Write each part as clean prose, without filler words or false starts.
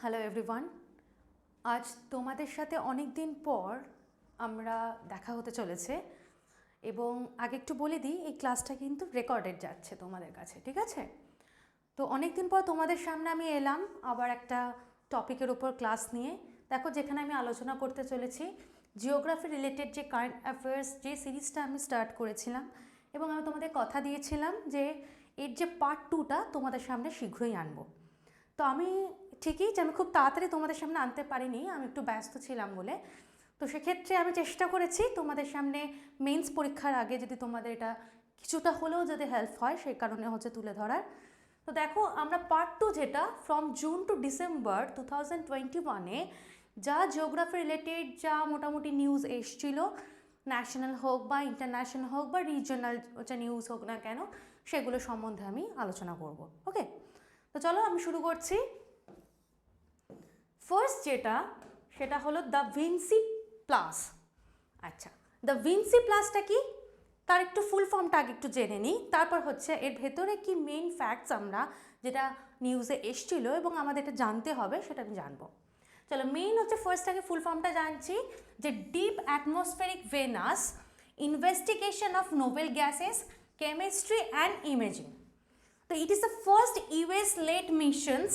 Hello everyone. আজ তোমাদের সাথে অনেক দিন পর আমরা দেখা হতে চলেছে এবং আগে একটু বলে দিই, এই ক্লাসটা কিন্তু রেকর্ডেড যাচ্ছে তোমাদের কাছে, ঠিক আছে? তো অনেক দিন পর তোমাদের সামনে আমি এলাম আবার একটা টপিকের উপর ক্লাস নিয়ে। দেখো, যেখানে আমি আলোচনা করতে চলেছি জিওগ্রাফি রিলেটেড যে কারেন্ট অ্যাফেয়ার্স, যে সিরিজটা আমি স্টার্ট করেছিলাম এবং আমি তোমাদের কথা দিয়েছিলাম যে এর যে পার্ট 2টা তোমাদের সামনে শীঘ্রই আনবো। তো আমি ঠিকই যে আমি খুব তাড়াতাড়ি তোমাদের সামনে আনতে পারিনি, আমি একটু ব্যস্ত ছিলাম বলে। তো সেক্ষেত্রে আমি চেষ্টা করেছি তোমাদের সামনে মেন্স পরীক্ষার আগে যদি তোমাদের এটা কিছুটা হলেও যদি হেল্প হয় সেই কারণে হচ্ছে তুলে ধরার। তো দেখো, আমরা পার্ট 2 যেটা ফ্রম জুন টু ডিসেম্বর 2021-এ যা জিওগ্রাফি রিলেটেড যা মোটামুটি নিউজ এসছিল, ন্যাশনাল হোক বা ইন্টারন্যাশনাল হোক বা রিজিওনাল যে নিউজ হোক না কেন, সেগুলো সম্বন্ধে আমি আলোচনা করব। ওকে, তো চলো আমি শুরু করছি। ফার্স্ট যেটা সেটা হলো দ্য ভিনসি প্লাস। আচ্ছা, দ্য ভিনসি প্লাসটা কি তার একটু ফুল ফর্মটা আগে একটু জেনে নিই, তারপর হচ্ছে এর ভেতরে কি মেইন ফ্যাক্টস আমরা যেটা নিউজে এসছিল এবং আমাদের এটা জানতে হবে সেটা আমি জানবো। চলো, মেইন হচ্ছে ফার্স্ট আগে ফুল ফর্মটা জানছি যে deep atmospheric Venus investigation of noble gases chemistry and imaging. So it is the first US-led missions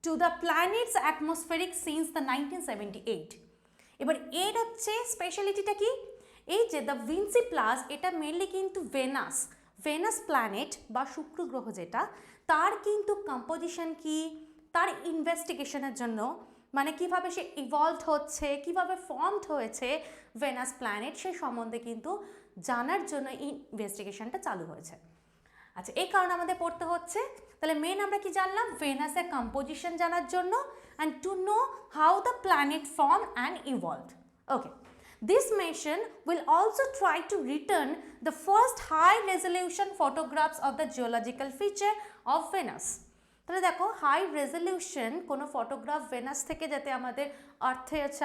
to the planet's atmospheric since the 1978. এবার এর হচ্ছে স্পেশালিটিটা কি, এই যে দ্য ভিনসি প্লাস এটা মেনলি কিন্তু ভেনাস প্ল্যানেট বা শুক্র গ্রহ যেটা, তার কিন্তু কম্পোজিশন কি, তার ইনভেস্টিগেশনের জন্য, মানে কিভাবে সে ইভলভড হচ্ছে, কিভাবে ফর্মড হয়েছে ভেনাস প্ল্যানেট, সে সম্বন্ধে কিন্তু জানার জন্য ইনভেস্টিগেশনটা চালু হয়েছে। আচ্ছা, এই কারণে আমাদের পড়তে হচ্ছে। তাহলে মেন আমরা কি জানলাম, ভেনাসের কম্পোজিশন জানার জন্য and to know how the planet form and evolved. Okay, this mission will also try to return the first high resolution photographs of the geological feature of Venus. তাহলে দেখো, হাই রেজলিউশন কোনো photograph venous থেকে যাতে আমাদের আর্থে হচ্ছে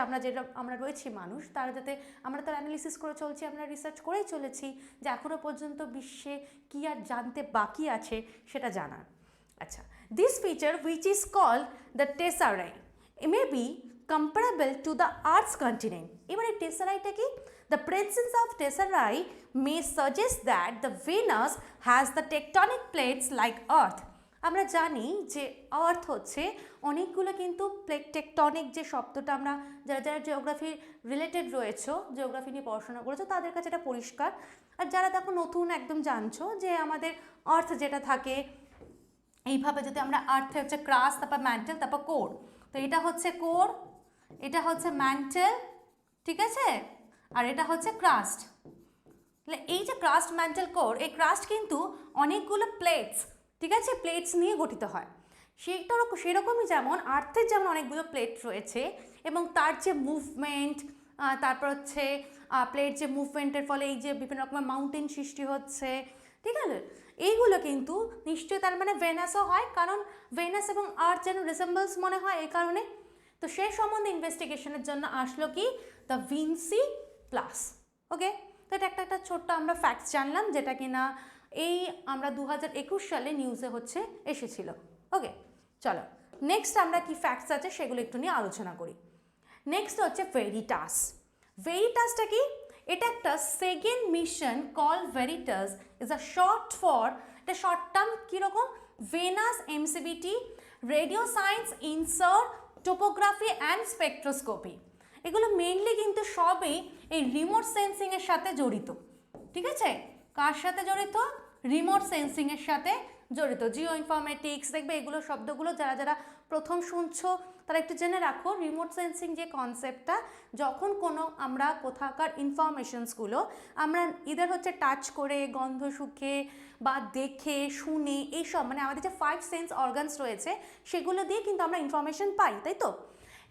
আমরা রয়েছি মানুষ, তারা যাতে আমরা তার অ্যানালিসিস করে চলছি, আমরা রিসার্চ করেই চলেছি যে এখনও পর্যন্ত বিশ্বে কী আর জানতে বাকি আছে সেটা জানার। আচ্ছা, this feature which is called the tesserae may be comparable to the Earth's continent. এবার এই টেসারাইটা কি, the presence of tesserae may suggest that the Venus has the tectonic plates like Earth. আমরা জানি যে আর্থ হচ্ছে অনেকগুলো কিন্তু প্লেট টেকটনিক, যে শব্দটা আমরা যারা যারা জিওগ্রাফি রিলেটেড রয়েছে, জিওগ্রাফি নিয়ে পড়াশোনা করেছো তাদের কাছে এটা পরিষ্কার। আর যারা দেখো নতুন একদম জানছো যে আমাদের আর্থ যেটা থাকে এইভাবে, যদি আমরা আর্থে হচ্ছে ক্রাস্ট, তারপর ম্যান্টেল, তারপর কোর, তো এটা হচ্ছে কোর, এটা হচ্ছে ম্যান্টেল, ঠিক আছে, আর এটা হচ্ছে ক্রাস্ট। তাহলে এই যে ক্রাস্ট, ম্যান্টেল, কোর, এই ক্রাস্ট কিন্তু অনেকগুলো প্লেটস, ঠিক আছে, প্লেটস নিয়ে গঠিত হয়। সেরকমই যেমন আর্থের যেমন অনেকগুলো প্লেট রয়েছে এবং তার যে মুভমেন্ট, তারপর হচ্ছে প্লেট যে মুভমেন্টের ফলে এই যে বিভিন্ন রকমের মাউন্টেন সৃষ্টি হচ্ছে, ঠিক আছে, এইগুলো কিন্তু নিশ্চয়ই তার মানে ভেনাসও হয়, কারণ ভেনাস এবং আর্থ যেন রিসেম্বলস মনে হয় এই কারণে। তো সে সম্বন্ধে ইনভেস্টিগেশনের জন্য আসলো কি দ্য ভিনসি প্লাস। ওকে, তো এটা একটা ছোট্ট আমরা ফ্যাক্টস জানলাম যেটা কিনা এই আমরা 2021 সালে নিউজে হচ্ছে এসেছিল। ওকে, চলো নেক্সট আমরা কি ফ্যাক্টস আছে সেগুলো একটু নিয়ে আলোচনা করি। নেক্সট হচ্ছে ভেরিটাস। ভেরিটাসটা কি, এটা একটা second mission call Veritas is a short for, এটা শর্ট টার্ম কীরকম, Venus emissivity radio science InSAR topography and spectroscopy. এগুলো মেনলি কিন্তু সবই এই রিমোট সেন্সিংয়ের সাথে জড়িত, ঠিক আছে, কার সাথে জড়িত, রিমোট সেন্সিংয়ের সাথে জড়িত। জিও ইনফরমেটিক্স, দেখবে এগুলো শব্দগুলো যারা যারা প্রথম শুনছো তারা একটু জেনে রাখো। রিমোট সেন্সিং যে কনসেপ্টটা, যখন কোনো আমরা কোথাকার ইনফরমেশনসগুলো আমরা ইদার হচ্ছে টাচ করে, গন্ধ শুকে বা দেখে শুনে, এইসব মানে আমাদের যে 5 সেন্স অর্গানস রয়েছে সেগুলো দিয়ে কিন্তু আমরা ইনফরমেশন পাই, তাই তো।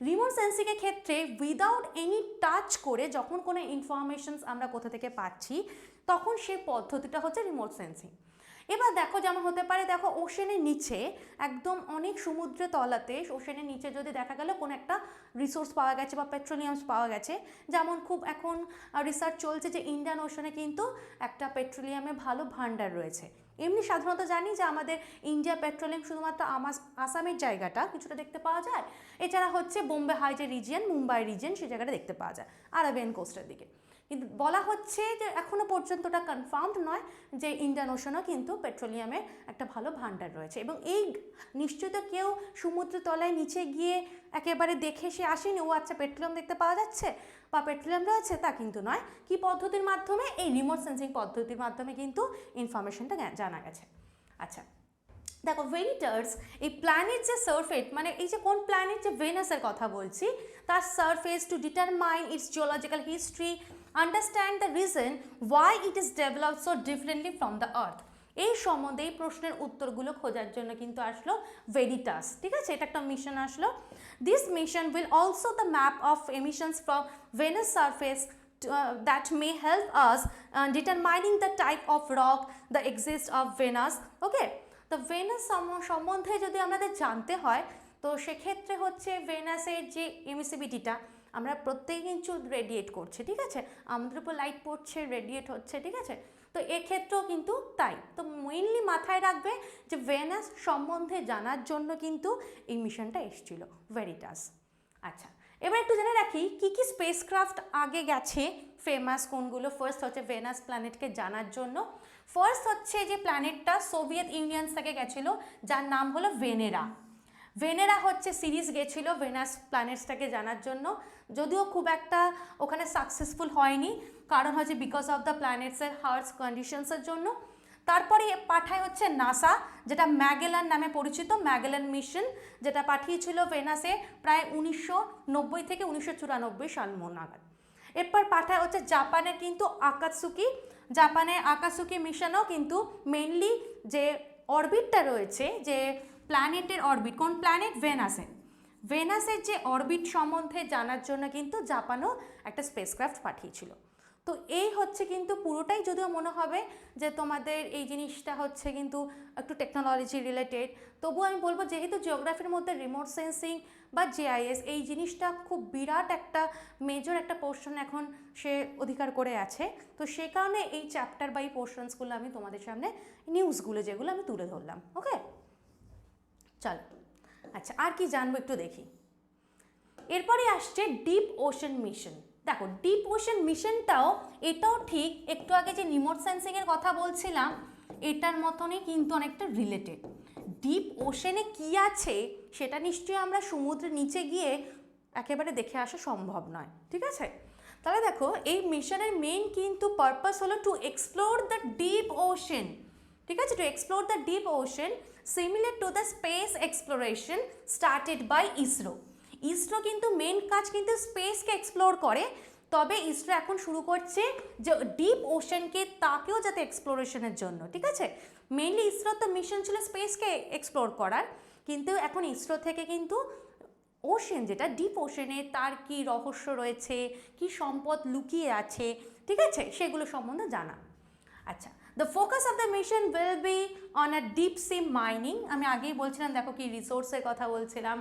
রিমোট সেন্সিংয়ের ক্ষেত্রে উইদাউট এনি টাচ করে যখন কোনো ইনফরমেশনস আমরা কোথা থেকে পাচ্ছি, তখন সেই পদ্ধতিটা হচ্ছে রিমোট সেন্সিং। এবার দেখো যেমন হতে পারে, দেখো ওশেনের নিচে একদম অনেক সমুদ্রের তলাতে, ওশেনের নিচে যদি দেখা গেল কোনো একটা রিসোর্স পাওয়া গেছে বা পেট্রোলিয়ামস পাওয়া গেছে, যেমন খুব এখন রিসার্চ চলছে যে ইন্ডিয়ান ওশনে কিন্তু একটা পেট্রোলিয়ামের ভালো ভান্ডার রয়েছে। এমনি সাধারণত জানি যে আমাদের ইন্ডিয়া পেট্রোলিয়াম শুধুমাত্র আসামের জায়গাটা কিছুটা দেখতে পাওয়া যায়, এছাড়া হচ্ছে বোম্বে হাই যে রিজিয়ন, মুম্বাই রিজিয়ন, সেই জায়গাটা দেখতে পাওয়া যায় আরাবিয়ান কোস্টের দিকে। কিন্তু বলা হচ্ছে যে এখনও পর্যন্ত ওটা কনফার্মড নয় যে ইন্ডিয়ান ওশনও কিন্তু পেট্রোলিয়ামের একটা ভালো ভান্ডার রয়েছে। এবং এই নিশ্চয়ই তো কেউ সমুদ্র তলায় নিচে গিয়ে একেবারে দেখে সে আসেনি, ও আচ্ছা পেট্রোলিয়াম দেখতে পাওয়া যাচ্ছে বা পেট্রোলিয়াম রয়েছে, তা কিন্তু নয়। কি পদ্ধতির মাধ্যমে? এই রিমোট সেন্সিং পদ্ধতির মাধ্যমে কিন্তু ইনফরমেশনটা জানা গেছে। আচ্ছা দেখো ভেরিটার্স, এই প্ল্যানেট যে সারফেস, মানে এই যে কোন প্ল্যানেট, যে ভেনাসের কথা বলছি, তার surface to determine it's geological history, understand the reason why it is developed so differently from the earth. এই সম্বন্ধে এই প্রশ্নের উত্তরগুলো খোঁজার জন্য কিন্তু আসলো ভেরিটাস, ঠিক আছে, এটা একটা মিশন আসলো। This mission will also the map of emissions from Venus surface that may help us determining the type of rock that exists of Venus. Okay, তো ভেনাস সম্বন্ধে যদি আমাদের জানতে হয়, তো সেক্ষেত্রে হচ্ছে ভেনাসের যে এমিসিভিটিটা, আমরা প্রত্যেকে কিন্তু রেডিয়েট করছে, ঠিক আছে, আমাদের উপর লাইট পড়ছে, রেডিয়েট হচ্ছে, ঠিক আছে, তো এক্ষেত্রেও কিন্তু তাই। তো মেইনলি মাথায় রাখবে যে ভেনাস সম্বন্ধে জানার জন্য কিন্তু এই মিশনটা এসেছিল ভেরিটাস। আচ্ছা এবার একটু জেনে রাখি কি কি স্পেসক্রাফট আগে গেছে, ফেমাস কোনগুলো। ফার্স্ট হচ্ছে ভেনাস প্ল্যানেটকে জানার জন্য, ফার্স্ট হচ্ছে যে প্ল্যানেটটা সোভিয়েত ইউনিয়ন থেকে গেছিলো, যার নাম হলো ভেনেরা। ভেনেরা হচ্ছে সিরিজ গেছিলো ভেনাস প্ল্যানেটসটাকে জানার জন্য, যদিও খুব একটা ওখানে সাকসেসফুল হয়নি, কারণ হচ্ছে বিকজ অফ দ্য প্ল্যানেটসের হার্স কন্ডিশনসের জন্য। তারপরে পাঠায় হচ্ছে নাসা, যেটা ম্যাগেলান নামে পরিচিত, ম্যাগেলান মিশন, যেটা পাঠিয়েছিল ভেনাসে প্রায় 1990 থেকে 1994 সাল নাগাদ। এরপর পাঠায় হচ্ছে জাপানের কিন্তু আকাতসুকি, জাপানের আকাতসুকি মিশনও কিন্তু মেইনলি যে অরবিটটা রয়েছে, যে প্ল্যানেটের অরবিট, কোন প্ল্যানেট? ভেনাসের। ভেনাসের যে অরবিট সম্বন্ধে জানার জন্য কিন্তু জাপানও একটা স্পেসক্রাফট পাঠিয়েছিল। তো এই হচ্ছে কিন্তু পুরোটাই, যদিও মনে হবে যে তোমাদের এই জিনিসটা হচ্ছে কিন্তু একটু টেকনোলজি রিলেটেড, তবুও আমি বলবো যেহেতু জিওগ্রাফির মধ্যে রিমোট সেন্সিং বা জিআইএস এই জিনিসটা খুব বিরাট একটা মেজর একটা পোর্শন এখন সে অধিকার করে আছে, তো সে কারণে এই চ্যাপ্টার বা এই পোর্শনসগুলো আমি তোমাদের সামনে নিউজগুলো যেগুলো আমি তুলে ধরলাম। ওকে চল, আচ্ছা আর কি জানবো একটু দেখি। এরপরে আসছে ডিপ ওশন মিশন। দেখো ডিপ ওশন মিশনটাও এটাও ঠিক একটু আগে যে রিমোট সেন্সিংয়ের কথা বলছিলাম এটার মতনই কিন্তু অনেকটা রিলেটেড। ডিপ ওশনে কি আছে সেটা নিশ্চয়ই আমরা সমুদ্রের নিচে গিয়ে একেবারে দেখে আসা সম্ভব নয়, ঠিক আছে। তাহলে দেখো এই মিশনের মেইন কিন্তু পারপাস হলো to explore the deep ocean, ঠিক আছে, to explore the deep ocean similar to the space exploration started by ISRO. ISRO কিন্তু মেন কাজ কিন্তু স্পেসকে এক্সপ্লোর করে, তবে ইসরো এখন শুরু করছে যে ডিপ ওশনকে তাকেও যাতে এক্সপ্লোরেশনের জন্য, ঠিক আছে। মেইনলি ইসরো তো মিশন ছিল স্পেসকে এক্সপ্লোর করার, কিন্তু এখন ইসরো থেকে কিন্তু ওশেন, যেটা ডিপ ওশেনে তার কি রহস্য রয়েছে, কি সম্পদ লুকিয়ে আছে, ঠিক আছে, সেগুলো সম্বন্ধে জানা। আচ্ছা the focus of the mission will be on a deep sea mining. আমি আগেই বলছিলাম দেখো কি রিসোর্সের কথা বলছিলাম,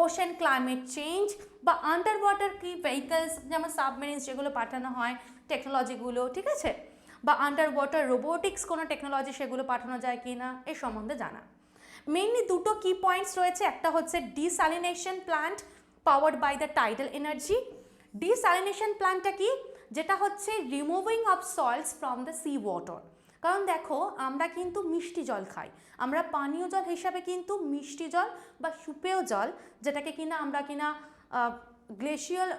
ওশেন ক্লাইমেট চেঞ্জ বা আন্ডার ওয়াটার কি ভেহিকলস, যেমন সাবমেরিনস যেগুলো পাঠানো হয় টেকনোলজিগুলো, ঠিক আছে, বা আন্ডার ওয়াটার রোবোটিক্স কোনো টেকনোলজি সেগুলো পাঠানো যায় কি না এই সম্বন্ধে জানা। মেইনলি দুটো কি পয়েন্টস রয়েছে, একটা হচ্ছে desalination plant powered by the tidal energy. Desalination প্ল্যান্টটা কি? যেটা হচ্ছে removing of salts from the sea water. কারণ দেখো আমরা কিন্তু মিষ্টি জল খাই, আমরা পানীয় জল হিসাবে কিন্তু মিষ্টি জল বা সুপেয় জল, যেটাকে কিনা আমরা কিনা গ্লেশিয়াল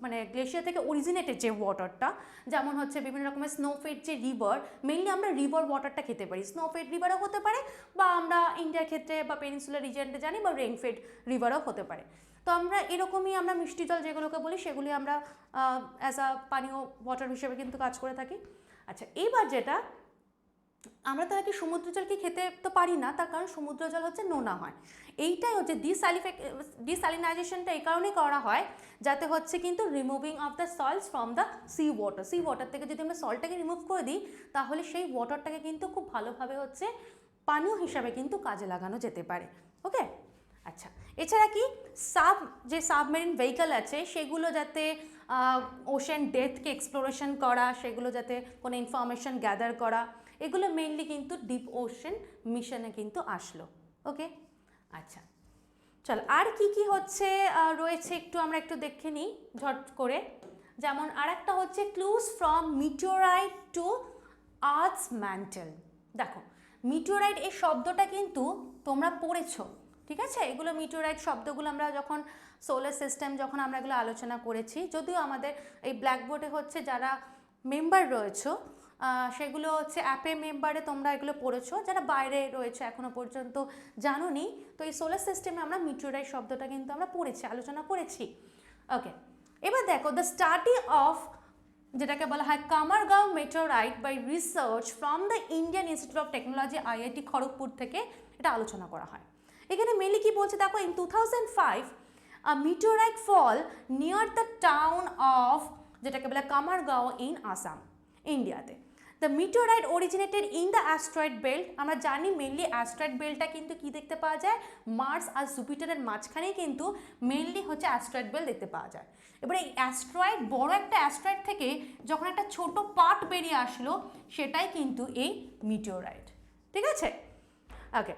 মানে গ্লেশিয়ার থেকে অরিজিনেটেড যে ওয়াটারটা, যেমন হচ্ছে বিভিন্ন রকমের স্নোফেড যে রিভার, মেইনলি আমরা রিভার ওয়াটারটা খেতে পারি, স্নোফেড রিভারও হতে পারে বা আমরা ইন্ডিয়ার ক্ষেত্রে বা পেনিনসুলার রিজিয়নটা জানি বা রেইনফেড রিভারও হতে পারে। তো আমরা এরকমই আমরা মিষ্টি জল যেগুলোকে বলি সেগুলি আমরা অ্যাজ আ পানীয় ওয়াটার হিসেবে কিন্তু কাজ করে থাকি। আচ্ছা এইবার যেটা আমরা তো নাকি সমুদ্র জল কি খেতে তো পারি না, তার কারণ সমুদ্র জল হচ্ছে নোনা হয়। এইটাই হচ্ছে ডিস্যালিনাইজেশনটা এই কারণেই করা হয় যাতে হচ্ছে কিন্তু removing of the salts from the sea water থেকে যদি আমরা সল্টটাকে রিমুভ করে দিই তাহলে সেই ওয়াটারটাকে কিন্তু খুব ভালোভাবে হচ্ছে পানীয় হিসাবে কিন্তু কাজে লাগানো যেতে পারে। ওকে, আচ্ছা, এছাড়া কি যে সাবমেরিন ভেহিকল আছে সেগুলো যাতে ওশেন ডেপথকে এক্সপ্লোরেশন করা, সেগুলো যাতে কোনো ইনফরমেশন গ্যাদার করা, এগুলো মেইনলি কিন্তু ডিপ ওশেন মিশনে কিন্তু আসলো। ওকে, আচ্ছা, চল আর কি হচ্ছে রয়েছে আমরা একটু দেখে নিই ঝট করে। যেমন আর একটা হচ্ছে clues from meteorite to earth's mantle. দেখো মিটিওরাইট এই শব্দটা কিন্তু তোমরা পড়েছো, ঠিক আছে? এগুলো মিটিওরাইট শব্দগুলো আমরা যখন সোলার সিস্টেম যখন আমরা এগুলো আলোচনা করেছি, যদিও আমাদের এই ব্ল্যাকবোর্ডে হচ্ছে যারা মেম্বার রয়েছে সেগুলো হচ্ছে অ্যাপে মেম্বারে তোমরা এগুলো পড়েছো, যারা বাইরে রয়েছে এখনো পর্যন্ত জানোনি, তো এই সোলার সিস্টেমে আমরা মিটিওরাইট শব্দটা কিন্তু আমরা পড়েছি, আলোচনা করেছি। ওকে, এবার দেখো দ্য স্টাডি অফ যেটাকে বলা হয় Kamargaon meteorite by research from the Indian Institute of Technology IIT Kharagpur থেকে এটা আলোচনা করা হয়। এখানে মেনলি কি বলছে দেখো, in 2005 a meteorite fall near the town of যেটাকে বলে কামারগাঁও ইন আসাম, ইন্ডিয়াতে। The meteorite originated in the asteroid belt. আমরা জানি মেনলি অ্যাস্ট্রয়েড বেল্টটা কিন্তু কি দেখতে পাওয়া যায়, মার্স আর জুপিটারের মাঝখানেই কিন্তু মেনলি হচ্ছে অ্যাস্ট্রয়েড বেল্ট দেখতে পাওয়া যায়। এবারে এই অ্যাস্ট্রয়েড, বড় একটা অ্যাস্ট্রয়েড থেকে যখন একটা ছোট পার্ট বেরিয়ে আসলো সেটাই কিন্তু এই মিটিওরাইট, ঠিক আছে? ওকে,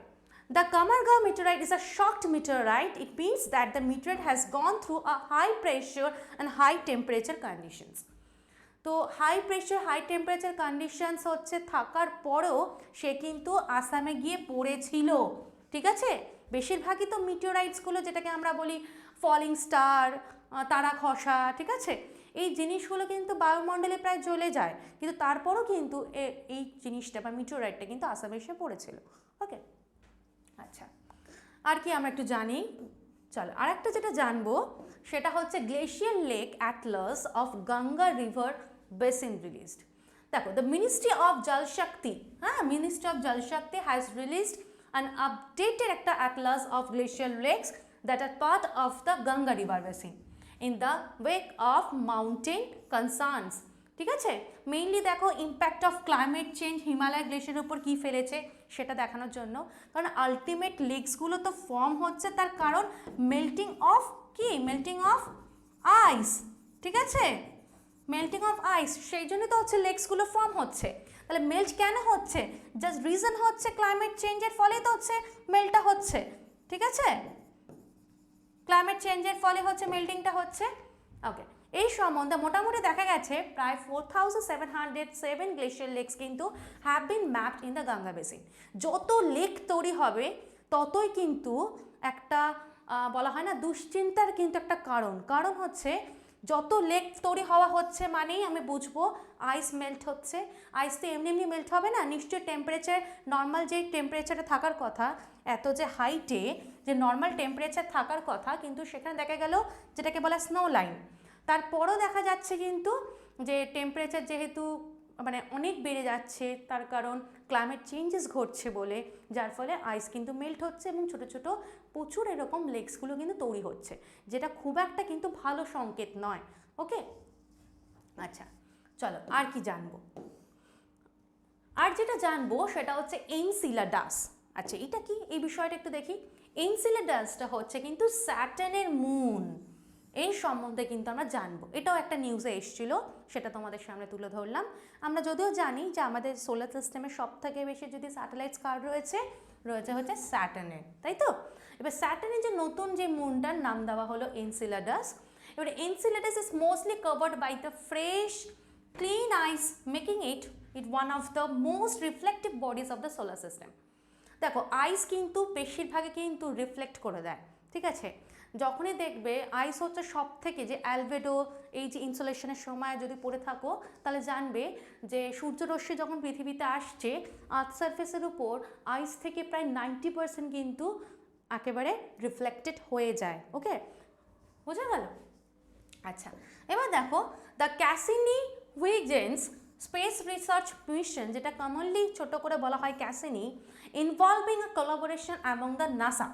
the Kamargao meteorite is a shocked meteorite. It means that the meteorite has gone through a high pressure and high temperature conditions. তো high pressure high temperature conditions হচ্ছে থাকার পরেও সে কিন্তু আসামে গিয়ে পড়েছিল, ঠিক আছে? বেশিরভাগই তো মিটিওরাইটসগুলো যেটাকে আমরা বলি ফলিং স্টার, তারা খসা, ঠিক আছে, এই জিনিসগুলো কিন্তু বায়ুমণ্ডলে প্রায় জ্বলে যায়, কিন্তু তারপরও কিন্তু এই জিনিসটা বা মিটিওরাইটটা কিন্তু আসামে এসে পড়েছিল। ওকে, আচ্ছা, আর কি আমরা একটু জানি, চলো আর একটা যেটা জানবো সেটা হচ্ছে glacial lake atlas of Ganga river basin released. দেখো the ministry of Jal Shakti, ministry of Jal Shakti has released an updated একটা atlas of glacial lakes that are part of the Ganga river basin in the wake of mountain concerns, ঠিক আছে? Mainly দেখো impact of climate change Himalaya গ্লেশিয়ারের উপর কী ফেলেছে সেটা দেখানোর জন্য, কারণ আলটিমেট লেকসগুলো তো ফর্ম হচ্ছে তার কারণ মেল্টিং অফ মেল্টিং অফ আইস, ঠিক আছে? মেল্টিং অফ আইস, সেই জন্য তো হচ্ছে লেকসগুলো ফর্ম হচ্ছে। তাহলে মেল্ট কেন হচ্ছে? জাস্ট রিজন হচ্ছে ক্লাইমেট চেঞ্জের ফলে তো হচ্ছে মেল্টটা হচ্ছে, ঠিক আছে? ক্লাইমেট চেঞ্জের ফলে হচ্ছে মেল্টিংটা হচ্ছে। ওকে, এই সম্বন্ধে মোটামুটি দেখা গেছে প্রায় 4707 গ্লেশিয়ার লেকস কিন্তু have been mapped in the Ganga basin. যত লেক তৈরি হবে ততই কিন্তু একটা বলা হয় না দুশ্চিন্তার কিন্তু একটা কারণ হচ্ছে যত লেক তৈরি হওয়া হচ্ছে মানেই আমি বুঝবো আইস মেল্ট হচ্ছে। আইস তো এমনি মেল্ট হবে না, নিশ্চয়ই টেম্পারেচার নর্মাল যে টেম্পারেচারে থাকার কথা, এত যে হাইটে যে নর্মাল টেম্পারেচার থাকার কথা, কিন্তু সেখানে দেখা গেল যেটাকে বলা স্নো লাইন, তারপরও দেখা যাচ্ছে কিন্তু যে টেম্পারেচার যেহেতু মানে অনেক বেড়ে যাচ্ছে তার কারণ ক্লাইমেট চেঞ্জেস ঘটছে বলে, যার ফলে আইস কিন্তু মেল্ট হচ্ছে এবং ছোটো ছোটো প্রচুর এরকম লেকসগুলো কিন্তু তৈরি হচ্ছে, যেটা খুব একটা কিন্তু ভালো সংকেত নয়। ওকে, আচ্ছা, চলো আর কি জানবো। আর যেটা জানবো সেটা হচ্ছে এনসিলাডাস। আচ্ছা, এটা কি, এই বিষয়টা একটু দেখি। এনসিলাডাসটা হচ্ছে কিন্তু স্যাটার্নের মুন, এই সম্বন্ধে কিন্তু আমরা জানবো। এটাও একটা নিউজে এসেছিলো, সেটা তোমাদের সামনে তুলে ধরলাম। আমরা যদিও জানি যে আমাদের সোলার সিস্টেমে সব থেকে বেশি যদি স্যাটেলাইটস কার রয়েছে হচ্ছে স্যাটার্নের, তাই তো? এবার স্যাটার্নের যে নতুন যে মুনটার নাম দেওয়া হলো এনসিলাডাস। এবার Enceladus is mostly covered by the fresh clean ice making it one of the most reflective bodies of the solar system. দেখো আইস কিন্তু বেশিরভাগে কিন্তু রিফ্লেক্ট করে দেয়, ঠিক আছে? যখনই দেখবে আইস হচ্ছে সব থেকে, যে অ্যালবেডো এই যে ইনসোলেশনের সময় যদি পড়ে থাকো তাহলে জানবে যে সূর্যরশ্মি যখন পৃথিবীতে আসছে আর্থ সারফেসের উপর আইস থেকে প্রায় 90% কিন্তু একেবারে রিফ্লেক্টেড হয়ে যায়। ওকে, বোঝা গেল? আচ্ছা, এবার দেখো the Cassini Huygens space research mission, যেটা কমনলি ছোট করে বলা হয় Cassini, involving a collaboration among the NASA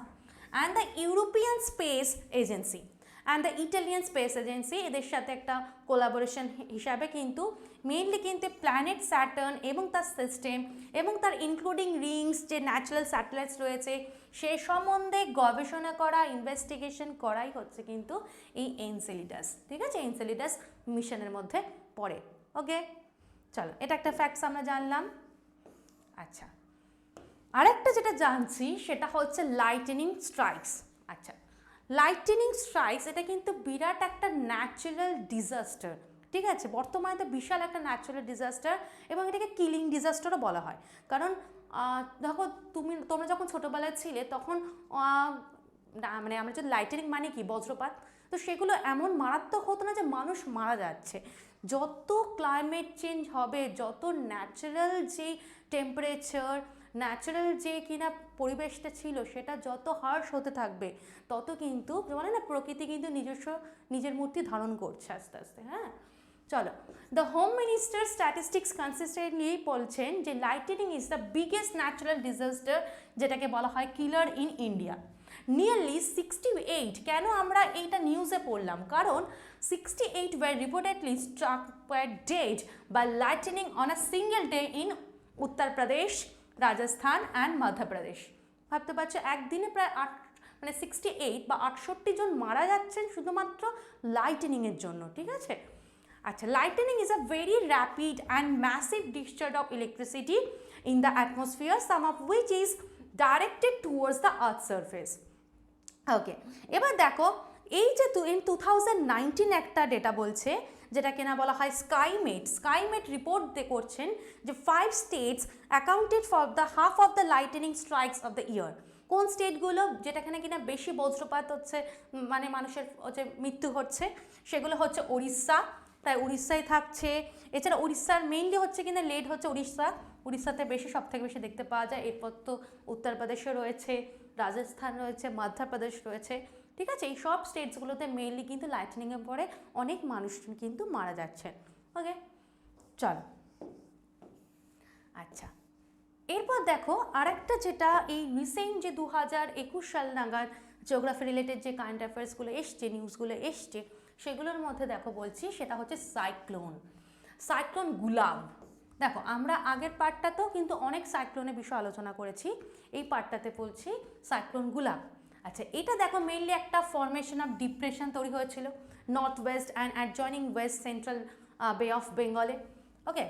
and the European Space Agency and the Italian Space Agency, এদের সাথে একটা কোলাবোরেশন হিসাবে কিন্তু মেইনলি কিন্তু প্ল্যানেট স্যাটার্ন এবং তার সিস্টেম এবং তার ইনক্লুডিং রিংস, যে ন্যাচারাল স্যাটেলাইটস রয়েছে সে সম্বন্ধে গবেষণা করা, ইনভেস্টিগেশন করাই হচ্ছে কিন্তু এই এনসেলিডাস। ঠিক আছে, এনসেলিডাস মিশনের মধ্যে পড়ে। ওকে, চলো এটা একটা ফ্যাক্টস আমরা জানলাম। আচ্ছা, আরেকটা যেটা জানছি সেটা হচ্ছে লাইটেনিং স্ট্রাইকস। আচ্ছা, লাইটেনিং স্ট্রাইকস এটা কিন্তু বিরাট একটা ন্যাচারাল ডিজাস্টার। ঠিক আছে, বর্তমানে তো বিশাল একটা ন্যাচারাল ডিজাস্টার এবং এটাকে কিলিং ডিজাস্টারও বলা হয়। কারণ দেখো তোমরা যখন ছোটোবেলায় ছিলে তখন মানে আমরা যদি লাইটেনিং মানে কি বজ্রপাত, তো সেগুলো এমন মারাত্মক হতো না যে মানুষ মারা যাচ্ছে। যত ক্লাইমেট চেঞ্জ হবে, যত ন্যাচারাল যে টেম্পারেচার, ন্যাচারাল যে কিনা পরিবেশটা ছিল সেটা যত হার্শ হতে থাকবে তত কিন্তু বলে না প্রকৃতি কিন্তু নিজের মূর্তি ধারণ করছে আস্তে আস্তে। হ্যাঁ, চলো, the home minister statistics consistently বলছেন যে lightning is the biggest natural disaster, যেটাকে বলা হয় কিলার ইন ইন্ডিয়া। নিয়ারলি 68, কেন আমরা এইটা নিউজে পড়লাম, কারণ 68 were reportedly struck were dead by lightning on a single day in Uttar Pradesh, Rajasthan and Madhya Pradesh. ভাবতে পারছো একদিনে প্রায় 68 বা 68 জন মারা যাচ্ছেন শুধুমাত্র লাইটেনিংয়ের জন্য। ঠিক আছে, আচ্ছা, lightning is a very rapid and massive discharge of electricity in the atmosphere, some of which is directed towards the earth surface. Okay, এবার দেখো এই যে ইন 2019 একটা ডেটা বলছে, যেটা কিনা বলা হয় স্কাইমেট রিপোর্ট করছেন যে 5 states accounted for the half of the lightning strikes of the year. কোন স্টেটগুলো যেটাখানে কিনা বেশি বজ্রপাত হচ্ছে, মানে মানুষের হচ্ছে মৃত্যু হচ্ছে, সেগুলো হচ্ছে উড়িষ্যা, তাই উড়িষ্যায় থাকছে। এছাড়া উড়িষ্যার মেইনলি হচ্ছে কিনা লেড হচ্ছে উড়িষ্যাতে বেশি, সব থেকে বেশি দেখতে পাওয়া যায়। এরপর তো উত্তরপ্রদেশও রয়েছে, রাজস্থান রয়েছে, মধ্যপ্রদেশ রয়েছে। ঠিক আছে, এই সব স্টেটসগুলোতে মেইনলি কিন্তু লাইটনিংয়ের পরে অনেক মানুষ কিন্তু মারা যাচ্ছে। ওকে, চলো, আচ্ছা, এরপর দেখো আরেকটা যেটা এই রিসেন্ট যে 2021 সাল নাগাদ জিওগ্রাফি রিলেটেড যে কারেন্ট অ্যাফেয়ার্সগুলো এসছে, নিউজগুলো এসছে, সেগুলোর মধ্যে দেখো বলছি সেটা হচ্ছে সাইক্লোন গুলাব। দেখো আমরা আগের পার্টটাতেও কিন্তু অনেক সাইক্লোনের বিষয়ে আলোচনা করেছি, এই পার্টটাতে বলছি সাইক্লোন গুলাব। আচ্ছা, এটা দেখো মেইনলি একটা ফরমেশন অফ ডিপ্রেশন তৈরি হয়েছিল north West and adjoining West central বে অফ বেঙ্গলে। ওকে,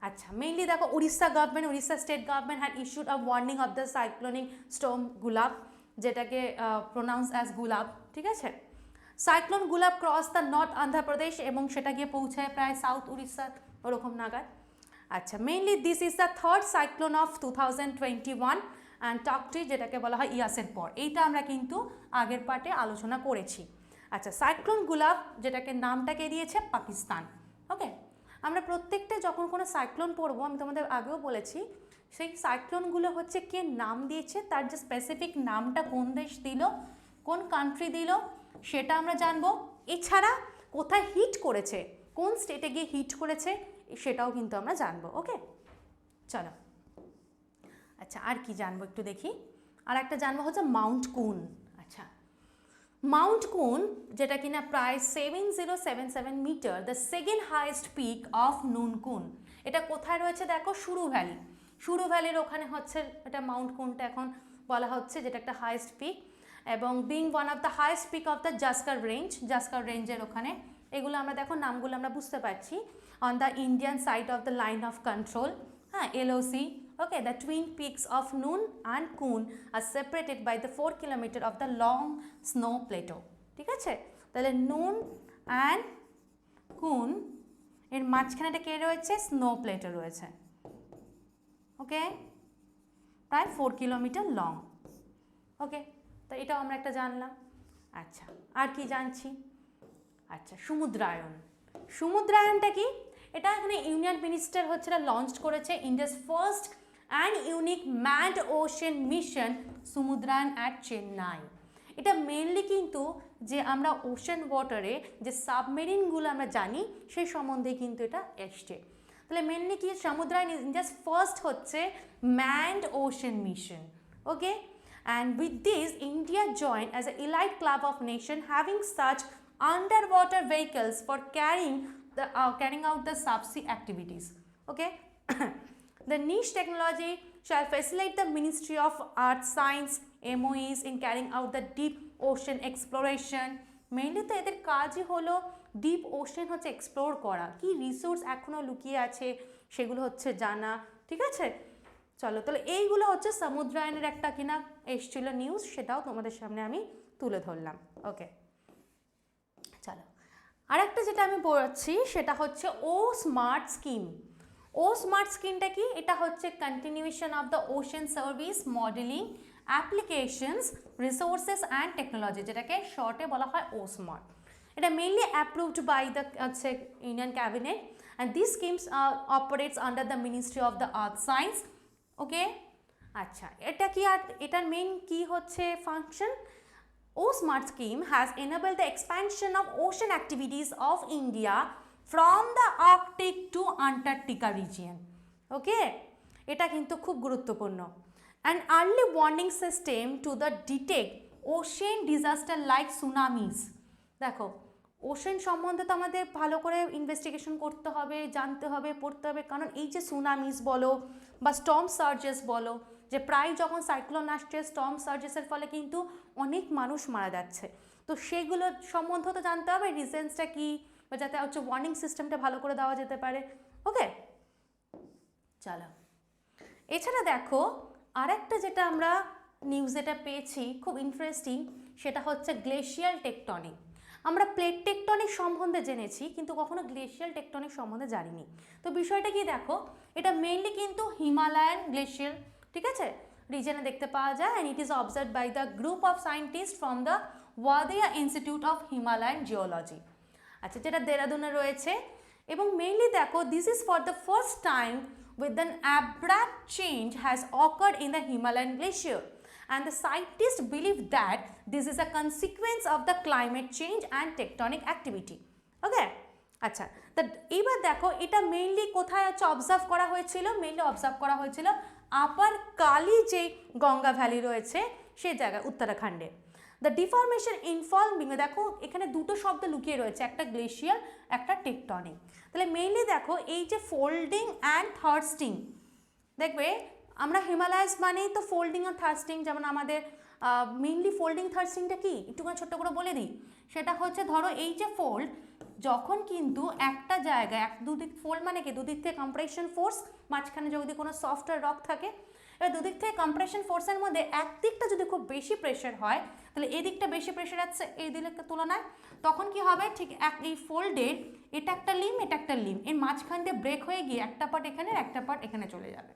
আচ্ছা, মেইনলি দেখো Orissa state government had issued a warning of the cyclonic Sturm gulab, যেটাকে প্রোনাউন্স অ্যাজ গুলাব। ঠিক আছে, cyclone gulab cross the north Andhra Pradesh এবং সেটা গিয়ে পৌঁছায় প্রায় সাউথ উড়িষ্যার ওরকম নাগাদ। আচ্ছা, mainly this is the third cyclone of 2021 and টপটি, যেটাকে বলা হয় ইয়াসের পর। এইটা আমরা কিন্তু আগের পার্টে আলোচনা করেছি। আচ্ছা, সাইক্লোন গুলাব যেটাকে নামটাকে দিয়েছে পাকিস্তান। ওকে, আমরা প্রত্যেকটা যখন কোনো সাইক্লোন পড়বো, আমি তোমাদের আগেও বলেছি সেই সাইক্লোনগুলো হচ্ছে কে নাম দিয়েছে, তার যে স্পেসিফিক নামটা কোন দেশ দিল, কোন কান্ট্রি দিল, সেটা আমরা জানবো। এছাড়া কোথায় হিট করেছে, কোন স্টেটে গিয়ে হিট করেছে, সেটাও কিন্তু আমরা জানবো। ওকে, চলো, আচ্ছা, আর কি জানবো একটু দেখি। আর একটা জানবো হচ্ছে মাউন্ট কুন। আচ্ছা, মাউন্ট কুন যেটা কিনা প্রায় 7077 মিটার, the second highest peak of Nunkun. এটা কোথায় রয়েছে দেখো, সুরু ভ্যালির ওখানে হচ্ছে এটা মাউন্ট কুনটা এখন বলা হচ্ছে, যেটা একটা হাইয়েস্ট পিক এবং being one of the highest peak of the Zanskar রেঞ্জের ওখানে। এগুলো আমরা দেখো নামগুলো আমরা বুঝতে পারছি। On the Indian side of the line of control, হ্যাঁ, LOC। Okay, the twin peaks of Noon and Kun are separated by the 4 kilometer of the long snow plateau. ঠিক আছে, তাহলে নুন অ্যান্ড কুন এর মাঝখানে এটা কে রয়েছে, স্নো প্লেটো রয়েছে। ওকে, প্রায় 4 কিলোমিটার লং। ওকে, তো এটাও আমরা একটা জানলাম। আচ্ছা, আর কি জানছি, আচ্ছা, সমুদ্রায়নটা কি, এটা এখানে ইউনিয়ন মিনিস্টার হচ্ছে লঞ্চ করেছে India's first and unique manned ocean mission Samudrayaan at Chennai. এটা মেনলি কিন্তু যে আমরা ওশেন ওয়াটারে যে সাবমেরিনগুলো আমরা জানি সেই সম্বন্ধে কিন্তু এটা এসছে। তাহলে মেনলি কি সমুদ্রায়ন ইন্ডিয়াস ফার্স্ট হচ্ছে manned ocean mission, okay. And with this, India joined as an elite club of nations having such underwater vehicles for carrying out the subsea activities. Okay. The niche technology shall facilitate the Ministry of Earth Science MOEs in carrying out the deep ocean exploration. Mainly তো এদের কাজই হলো deep ocean হচ্ছে explore করা, কি resource এখনও লুকিয়ে আছে সেগুলো হচ্ছে জানা, ঠিক আছে। চলো তাহলে এইগুলো হচ্ছে সমুদ্রায়নের একটা কিনা এসেছিল নিউজ, সেটাও তোমাদের সামনে আমি তুলে ধরলাম, ওকে। চলো আরেকটা যেটা আমি পড়াচ্ছি সেটা হচ্ছে O smart scheme. O smart স্কিমটা কি? এটা হচ্ছে continuation of the ocean service modelling applications resources and technology, যেটাকে শর্টে বলা হয় ও স্মার্ট। এটা মেইনলি অ্যাপ্রুভড বাই দ্য হচ্ছে Indian cabinet and this schemes operates under the ministry of the earth science, okay. আচ্ছা এটা কি, আর এটার মেইন কি হচ্ছে function? O smart scheme has enabled the expansion of ocean activities of India from the Arctic to Antarctica region, ওকে। এটা কিন্তু খুব গুরুত্বপূর্ণ। An early warning system to the detect ocean disaster like tsunamis, দেখো ocean সম্বন্ধে তো আমাদের ভালো করে ইনভেস্টিগেশন করতে হবে, জানতে হবে, পড়তে হবে, কারণ এই যে সুনামিস বলো বা স্টর্ম সার্জেস বলো, যে প্রায় যখন সাইক্লোন আসছে স্টর্ম সার্জেসের ফলে কিন্তু অনেক মানুষ মারা যাচ্ছে, তো সেগুলো সম্বন্ধে তো জানতে হবে রিজনসটা কী, বা যাতে হচ্ছে ওয়ার্নিং সিস্টেমটা ভালো করে দেওয়া যেতে পারে, ওকে। চলো এছাড়া দেখো আরেকটা যেটা আমরা নিউজ যেটা পেয়েছি খুব ইন্টারেস্টিং, সেটা হচ্ছে গ্লেশিয়াল টেকটনিক। আমরা প্লেট টেকটনিক সম্বন্ধে জেনেছি কিন্তু কখনো গ্লেশিয়াল টেকটনিক সম্বন্ধে জানিনি। তো বিষয়টা কি দেখো, এটা মেইনলি কিন্তু হিমালয়ান গ্লেশিয়াল, ঠিক আছে, রিজনে দেখতে পাওয়া যায়, and it is observed by the group of scientist from the Wadia institute of Himalayan geology, আচ্ছা, যেটা দেরাদুনে রয়েছে। এবং মেইনলি দেখো this is for the first time with an abrupt change has occurred in the Himalayan glacier, and the scientists believe that this is a consequence of the climate change and tectonic activity, okay। আচ্ছা তা এবার দেখো এটা mainly কোথায় হচ্ছে observe করা হয়েছিল? Mainly observe করা হয়েছিল আপার কালি যে গঙ্গা ভ্যালি রয়েছে সেই জায়গায় উত্তরাখণ্ডে। দ্য ডিফরমেশন ইনভলভিং, দেখো এখানে দুটো শব্দ লুকিয়ে রয়েছে, একটা গ্লেশিয়াল একটা টেকটনিক। তাহলে মেইনলি দেখো এই যে ফোল্ডিং অ্যান্ড থার্স্টিং, দেখবে আমরা হিমালয়াস মানেই তো ফোল্ডিং আর থার্স্টিং, যেমন আমাদের মেইনলি ফোল্ডিং থার্স্টিংটা কি একটুখানি ছোট্ট করে বলে দিই। সেটা হচ্ছে ধরো এই যে ফোল্ড, যখন কিন্তু একটা জায়গায় দুদিক ফোল্ড মানে কি দুদিক থেকে কম্প্রেশন ফোর্স, মাঝখানে যদি কোনো সফটওয়্যার রক থাকে, এবার দুদিক থেকে কম্প্রেশন ফোর্সের মধ্যে একদিকটা যদি খুব বেশি প্রেশার হয় তাহলে এই দিকটা বেশি প্রেশার আছে এই দিকটা তুলনায়, তখন কি হবে ঠিক এই ফোল্ডের এটা একটা লিম এটা একটা লিম, এর মাঝখান দিয়ে ব্রেক হয়ে গিয়ে একটা পার্ট এখানে একটা পার্ট এখানে চলে যাবে।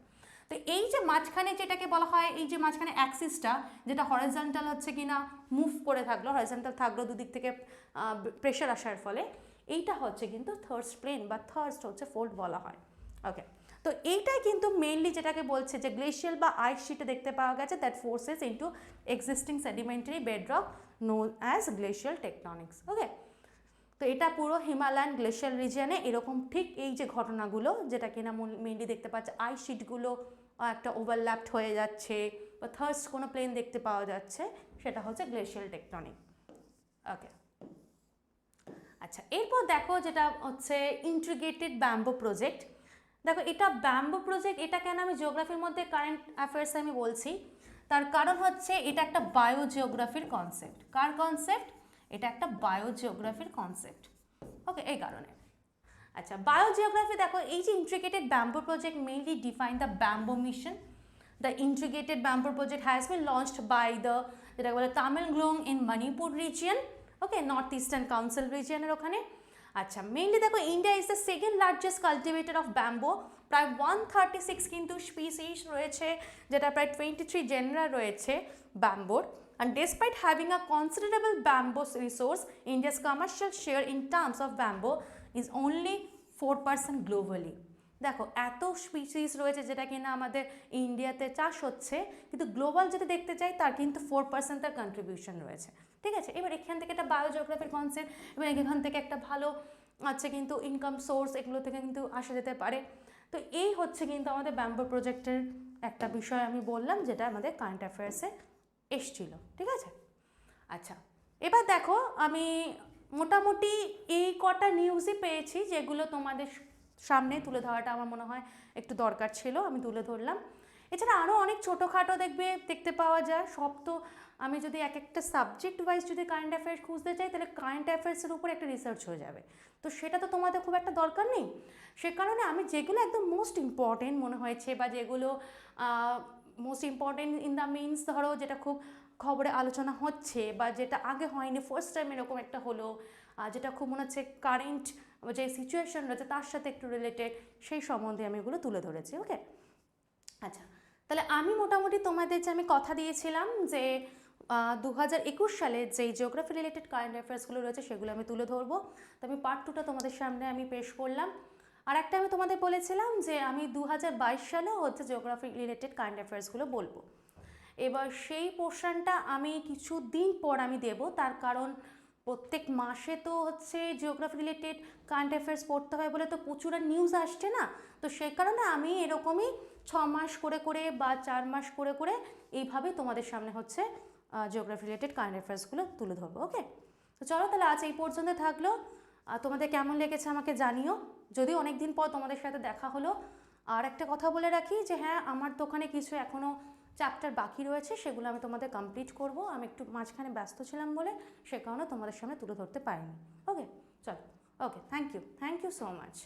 তো এই যে মাঝখানে যেটাকে বলা হয় এই যে মাঝখানে অ্যাক্সিসটা যেটা হরিজন্টাল হচ্ছে কি না মুভ করে থাকলো, হরিজন্টাল থাকলো দুদিক থেকে প্রেশার আসার ফলে, এইটা হচ্ছে কিন্তু থার্স্ট প্লেন বা থার্স্ট হচ্ছে ফোল্ড বলা হয়, ওকে। তো এইটাই কিন্তু মেইনলি যেটাকে বলছে যে গ্লেশিয়াল বা আইস শিটে দেখতে পাওয়া গেছে that forces into existing sedimentary bedrock known as glacial tectonics, okay. তো এটা পুরো হিমালয়ান গ্লেশিয়াল রিজিয়নে এরকম ঠিক এই যে ঘটনাগুলো যেটা কিনা মেইনলি দেখতে পাচ্ছে আইস শিটগুলো একটা ওভারল্যাপড হয়ে যাচ্ছে বা থার্স্ট কোনো প্লেন দেখতে পাওয়া যাচ্ছে, সেটা হচ্ছে গ্লেশিয়াল টেকটনিক, ওকে। আচ্ছা এরপর দেখো যেটা হচ্ছে ইন্টিগ্রেটেড ব্যাম্বো প্রজেক্ট। দেখো এটা ব্যাম্বো প্রজেক্ট, এটা কেন আমি জিওগ্রাফির মধ্যে কারেন্ট অ্যাফেয়ার্সে আমি বলছি, তার কারণ হচ্ছে এটা একটা বায়োজিওগ্রাফির কনসেপ্ট। কার কনসেপ্ট? এটা একটা বায়োজিওগ্রাফির কনসেপ্ট, ওকে, এই কারণে। আচ্ছা বায়োজিওগ্রাফি দেখো এই যে integrated bamboo project mainly define the bamboo mission. The integrated bamboo project has been launched by the যেটা বলে Tamenglong in Manipur region, okay, north eastern council রিজিয়নের ওখানে। আচ্ছা মেইনলি দেখো India is the second largest cultivator of bamboo, প্রায় 136 কিন্তু species রয়েছে, যেটা প্রায় 23 জেনারা রয়েছে ব্যাম্বোর। And despite having a considerable bamboo resource, India's commercial share in terms of bamboo is only 4% globally. দেখো এত স্পিসিস রয়েছে যেটা কিনা আমাদের ইন্ডিয়াতে চাষ হচ্ছে, কিন্তু গ্লোবাল যদি দেখতে চাই তার কিন্তু 4% তার কন্ট্রিবিউশন রয়েছে, ঠিক আছে। এবার এখান থেকে একটা বায়োজিওগ্রাফির কনসেপ্ট এবং এখান থেকে একটা ভালো আচ্ছা কিন্তু ইনকাম সোর্স এগুলো থেকে কিন্তু আসা যেতে পারে। তো এই হচ্ছে কিন্তু আমাদের ব্যাম্বো প্রজেক্টের একটা বিষয় আমি বললাম, যেটা আমাদের কারেন্ট অ্যাফেয়ার্সে এসছিল, ঠিক আছে। আচ্ছা, এবার দেখো আমি মোটামুটি এই কটা নিউজই পেয়েছি যেগুলো তোমাদের সামনে তুলে ধরাটা আমার মনে হয় একটু দরকার ছিল, আমি তুলে ধরলাম। এছাড়া আরও অনেক ছোটোখাটো দেখতে পাওয়া যায়, সব তো আমি যদি এক একটা সাবজেক্ট ওয়াইজ যদি কারেন্ট অ্যাফেয়ার্স খুঁজতে চাই তাহলে কারেন্ট অ্যাফেয়ার্সের উপর একটা রিসার্চ হয়ে যাবে, তো সেটা তো তোমাদের খুব একটা দরকার নেই। সে কারণে আমি যেগুলো একদম মোস্ট ইম্পর্টেন্ট মনে হয়েছে বা যেগুলো most important in the means, ধরো যেটা খুব খবরে আলোচনা হচ্ছে বা যেটা আগে হয়নি, ফার্স্ট টাইম এরকম একটা হলো, যেটা খুব মনে হচ্ছে কারেন্ট যে সিচুয়েশন রয়েছে তার সাথে একটু রিলেটেড, সেই সম্বন্ধে আমি এগুলো তুলে ধরেছি। ওকে, আচ্ছা, তাহলে আমি মোটামুটি তোমাদের যে আমি কথা দিয়েছিলাম যে 2021 সালে যেই জিওগ্রাফি রিলেটেড কারেন্ট অ্যাফেয়ার্সগুলো রয়েছে সেগুলো আমি তুলে ধরবো। তো আমি পার্ট 2টা তোমাদের সামনে আমি পেশ করলাম। আর একটা আমি তোমাদের বলেছিলাম যে আমি 2022 সালেও হচ্ছে জিওগ্রাফি রিলেটেড কারেন্ট অ্যাফেয়ার্সগুলো বলবো। এবার সেই পোর্শনটা আমি কিছু দিন পর আমি দেব, তার কারণ প্রত্যেক মাসে তো হচ্ছে জিওগ্রাফি রিলেটেড কারেন্ট অ্যাফেয়ার্স পড়তে হয় বলে তো প্রচুর নিউজ আসছে না, তো সেই কারণে আমি এরকমই 6 মাস করে করে বা 4 মাস করে করে এইভাবে তোমাদের সামনে হচ্ছে জিওগ্রাফি রিলেটেড কারেন্ট অ্যাফেয়ার্সগুলো তুলে ধরবো। ওকে, তো চলো তাহলে আজ এই পর্যন্ত থাকলো। তোমাদের কেমন লেগেছে আমাকে জানিও, যদিও অনেক দিন পর তোমাদের সাথে দেখা হলো। আর একটা কথা বলে রাখি যে হ্যাঁ, আমার দোকানে কিছু এখনও চ্যাপ্টার বাকি রয়েছে, সেগুলো আমি তোমাদের কমপ্লিট করব, আমি একটু মাঝখানে ব্যস্ত ছিলাম বলে সে কারণে তোমাদের সামনে তুলে ধরতে পারিনি। ওকে, চলো, ওকে, থ্যাংক ইউ সো মাচ।